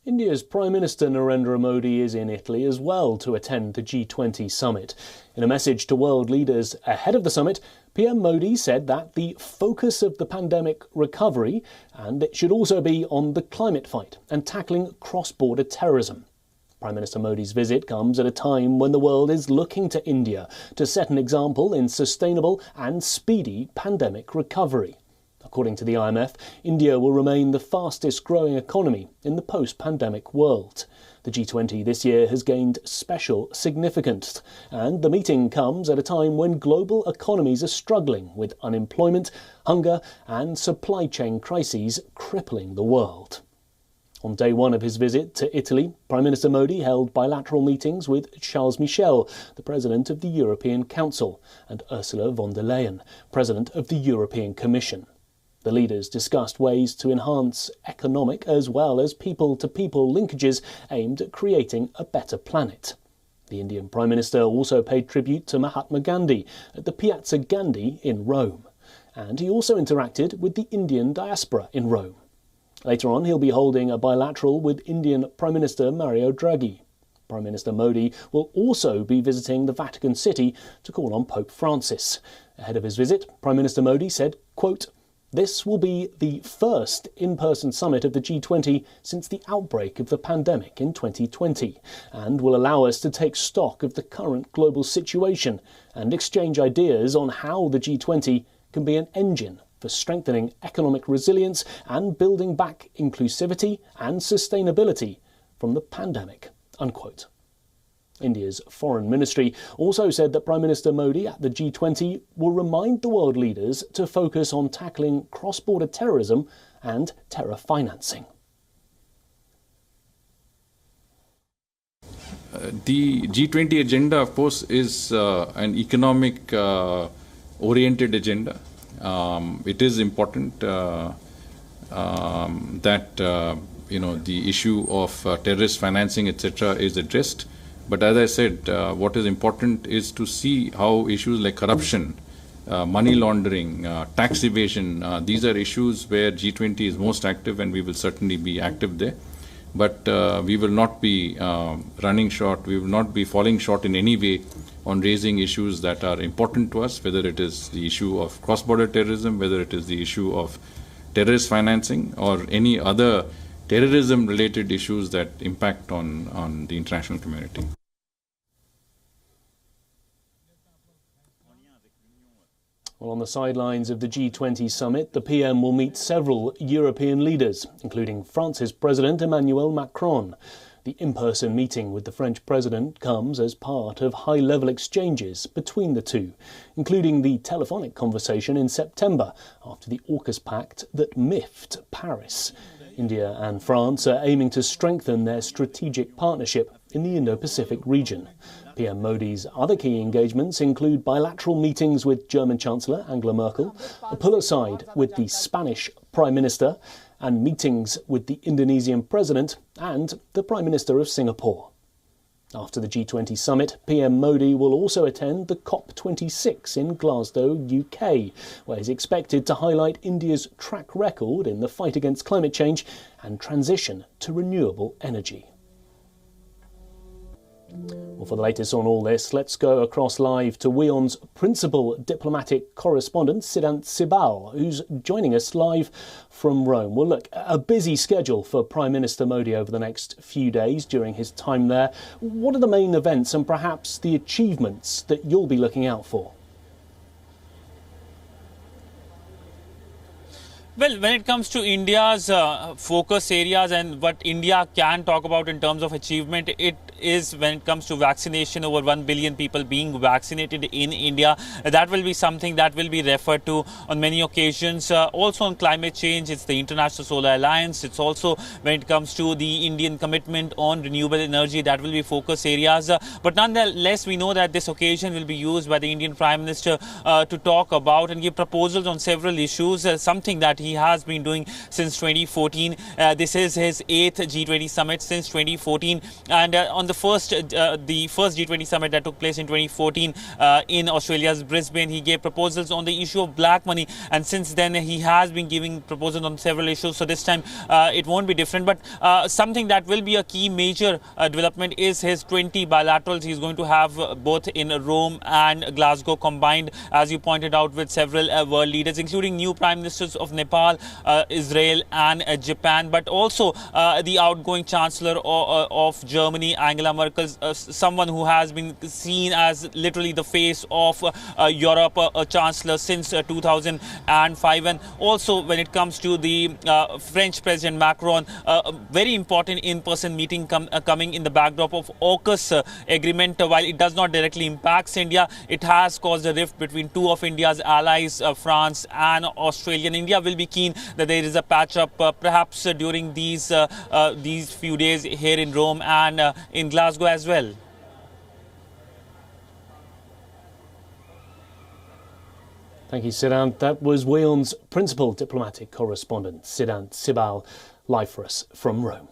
India's Prime Minister Narendra Modi is in Italy as well to attend the G20 Summit. In a message to world leaders ahead of the summit, PM Modi said that the focus of the pandemic recovery, and it should also be on the climate fight and tackling cross-border terrorism. Prime Minister Modi's visit comes at a time when the world is looking to India to set an example in sustainable and speedy pandemic recovery. According to the IMF, India will remain the fastest growing economy in the post-pandemic world. The G20 this year has gained special significance, and the meeting comes at a time when global economies are struggling with unemployment, hunger and supply chain crises crippling the world. On day one of his visit to Italy, Prime Minister Modi held bilateral meetings with Charles Michel, the President of the European Council, and Ursula von der Leyen, President of the European Commission. The leaders discussed ways to enhance economic as well as people-to-people linkages aimed at creating a better planet. The Indian Prime Minister also paid tribute to Mahatma Gandhi at the Piazza Gandhi in Rome. And he also interacted with the Indian diaspora in Rome. Later on, he'll be holding a bilateral with Indian Prime Minister Mario Draghi. Prime Minister Modi will also be visiting the Vatican City to call on Pope Francis. Ahead of his visit, Prime Minister Modi said, quote, "This will be the first in-person summit of the G20 since the outbreak of the pandemic in 2020 and will allow us to take stock of the current global situation and exchange ideas on how the G20 can be an engine for strengthening economic resilience and building back inclusivity and sustainability from the pandemic." Unquote. India's foreign ministry also said that Prime Minister Modi at the G20 will remind the world leaders to focus on tackling cross-border terrorism and terror financing. The G20 agenda, of course, is an economic oriented agenda. It is important that the issue of terrorist financing, etc., is addressed. But as I said, what is important is to see how issues like corruption, money laundering, tax evasion, these are issues where G20 is most active, and we will certainly be active there. But we will not be running short, we will not be falling short in any way on raising issues that are important to us, whether it is the issue of cross-border terrorism, whether it is the issue of terrorist financing, or any other terrorism-related issues that impact on the international community. Well, on the sidelines of the G20 summit, the PM will meet several European leaders, including France's President Emmanuel Macron. The in-person meeting with the French President comes as part of high-level exchanges between the two, including the telephonic conversation in September after the AUKUS pact that miffed Paris. India and France are aiming to strengthen their strategic partnership in the Indo-Pacific region. PM Modi's other key engagements include bilateral meetings with German Chancellor Angela Merkel, a pull-aside with the Spanish Prime Minister, and meetings with the Indonesian President and the Prime Minister of Singapore. After the G20 summit, PM Modi will also attend the COP26 in Glasgow, UK, where he's expected to highlight India's track record in the fight against climate change and transition to renewable energy. Well, for the latest on all this, let's go across live to WION's principal diplomatic correspondent, Siddhant Sibal, who's joining us live from Rome. Well, look, a busy schedule for Prime Minister Modi over the next few days during his time there. What are the main events and perhaps the achievements that you'll be looking out for? Well, when it comes to India's focus areas and what India can talk about in terms of achievement, it is when it comes to vaccination, over 1 billion people being vaccinated in India. That will be something that will be referred to on many occasions. Also on climate change, it's the International Solar Alliance. It's also when it comes to the Indian commitment on renewable energy, that will be focus areas. But nonetheless, we know that this occasion will be used by the Indian Prime Minister to talk about and give proposals on several issues, something that he has been doing since 2014. This is his 8th G20 summit since 2014, and on the first G20 summit that took place in 2014 in Australia's Brisbane, he gave proposals on the issue of black money, and since then he has been giving proposals on several issues. So this time it won't be different, but something that will be a key major development is his 20 bilaterals he's going to have both in Rome and Glasgow combined, as you pointed out, with several world leaders, including new prime ministers of Nepal, Israel and Japan, but also the outgoing Chancellor of Germany, Angela Merkel, someone who has been seen as literally the face of Europe, a Chancellor since 2005. And also when it comes to the French President Macron, a very important in-person meeting coming in the backdrop of AUKUS agreement. While it does not directly impact India, it has caused a rift between two of India's allies, France and Australia. And India will be keen that there is a patch-up perhaps during these few days here in Rome and in Glasgow as well. Thank you, Siddhant. That was WION's principal diplomatic correspondent, Siddhant Sibal, live for us from Rome.